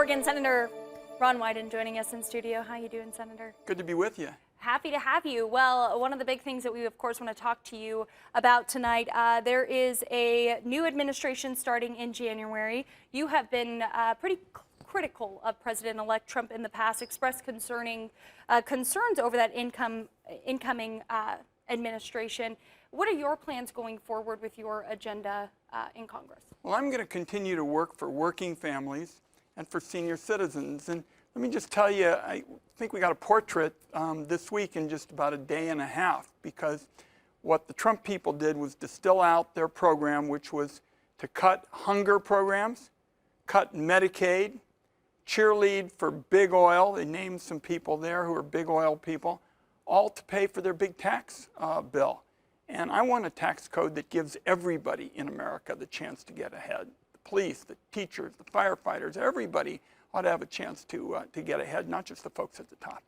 Oregon Senator Ron Wyden joining us in studio. How you doing, Senator? Good to be with you. Happy to have you. Well, one of the big things that we, of course, want to talk to you about tonight, there is a new administration starting in January. You have been pretty critical of President-elect Trump in the past, expressed concerns over that incoming administration. What are your plans going forward with your agenda in Congress? Well, I'm going to continue to work for working families and for senior citizens. And let me just tell you, I think we got a portrait this week in just about a day and a half, because what the Trump people did was distill out their program, which was to cut hunger programs, cut Medicaid, cheerlead for big oil. They named some people there who are big oil people, all to pay for their big tax bill. And I want a tax code that gives everybody in America the chance to get ahead. The police, the teachers, the firefighters, everybody ought to have a chance to get ahead, not just the folks at the top.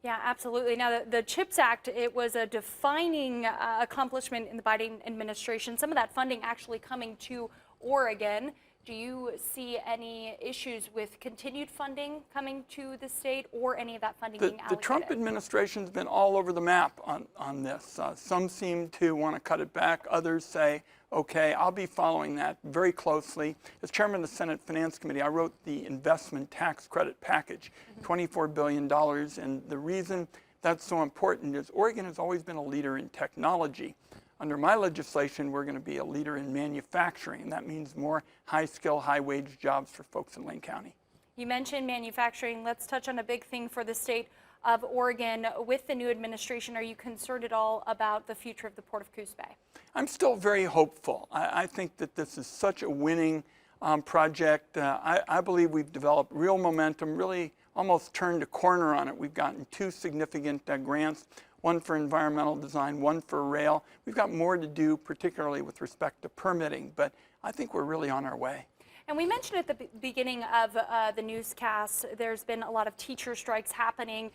Yeah, absolutely. Now, the CHIPS Act, it was a defining accomplishment in the Biden administration. Some of that funding actually coming to Oregon. Do you see any issues with continued funding coming to the state, or any of that funding being allocated? The Trump administration's been all over the map on this. Some seem to want to cut it back. Others say, okay, I'll be following that very closely. As chairman of the Senate Finance Committee, I wrote the investment tax credit package, $24 billion. And the reason that's so important is Oregon has always been a leader in technology. Under my legislation, we're going to be a leader in manufacturing, and that means more high-skill, high-wage jobs for folks in Lane County. You mentioned manufacturing. Let's touch on a big thing for the state of Oregon. With the new administration, are you concerned at all about the future of the Port of Coos Bay? I'm still very hopeful. I think that this is such a winning project. I believe we've developed real momentum, really almost turned a corner on it. We've gotten two significant grants. One for environmental design, one for rail. We've got more to do, particularly with respect to permitting, but I think we're really on our way. And we mentioned at the beginning of the newscast, there's been a lot of teacher strikes happening.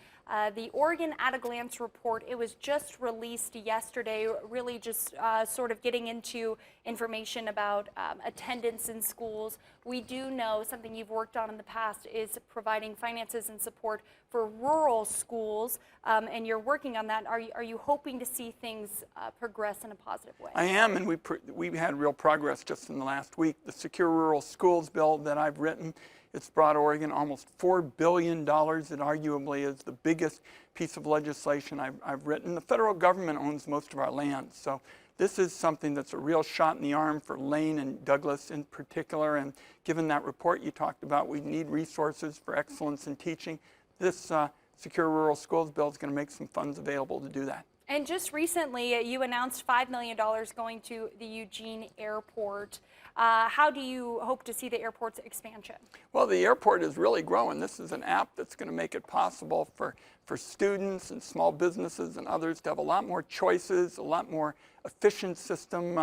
The Oregon at a Glance report, it was just released yesterday, really just sort of getting into information about attendance in schools. We do know something you've worked on in the past is providing finances and support for rural schools, and you're working on that. Are you hoping to see things progress in a positive way? I am, and we've had real progress just in the last week. The Secure Rural Schools bill that I've written, it's brought Oregon almost $4 billion. It arguably is the biggest piece of legislation I've written. The federal government owns most of our land, so this is something that's a real shot in the arm for Lane and Douglas in particular. And given that report you talked about, we need resources for excellence in teaching. This Secure Rural Schools bill is going to make some funds available to do that. And just recently, you announced $5 million going to the Eugene airport. How do you hope to see the airport's expansion? Well, the airport is really growing. This is an app that's going to make it possible for students and small businesses and others to have a lot more choices, a lot more efficient system.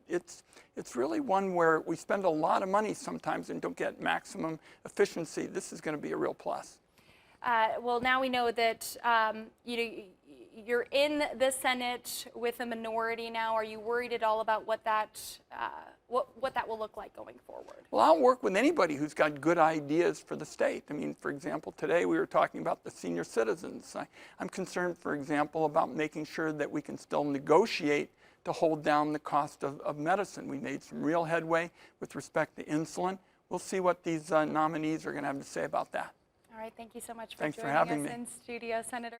It's really one where we spend a lot of money sometimes and don't get maximum efficiency. This is going to be a real plus. Well, now we know that you're in the Senate with a minority now. Are you worried at all about what that will look like going forward? Well, I'll work with anybody who's got good ideas for the state. I mean, for example, today we were talking about the senior citizens. I'm concerned, for example, about making sure that we can still negotiate to hold down the cost of medicine. We made some real headway with respect to insulin. We'll see what these nominees are going to have to say about that. All right, thank you so much for Thanks for joining having us me. in studio, Senator.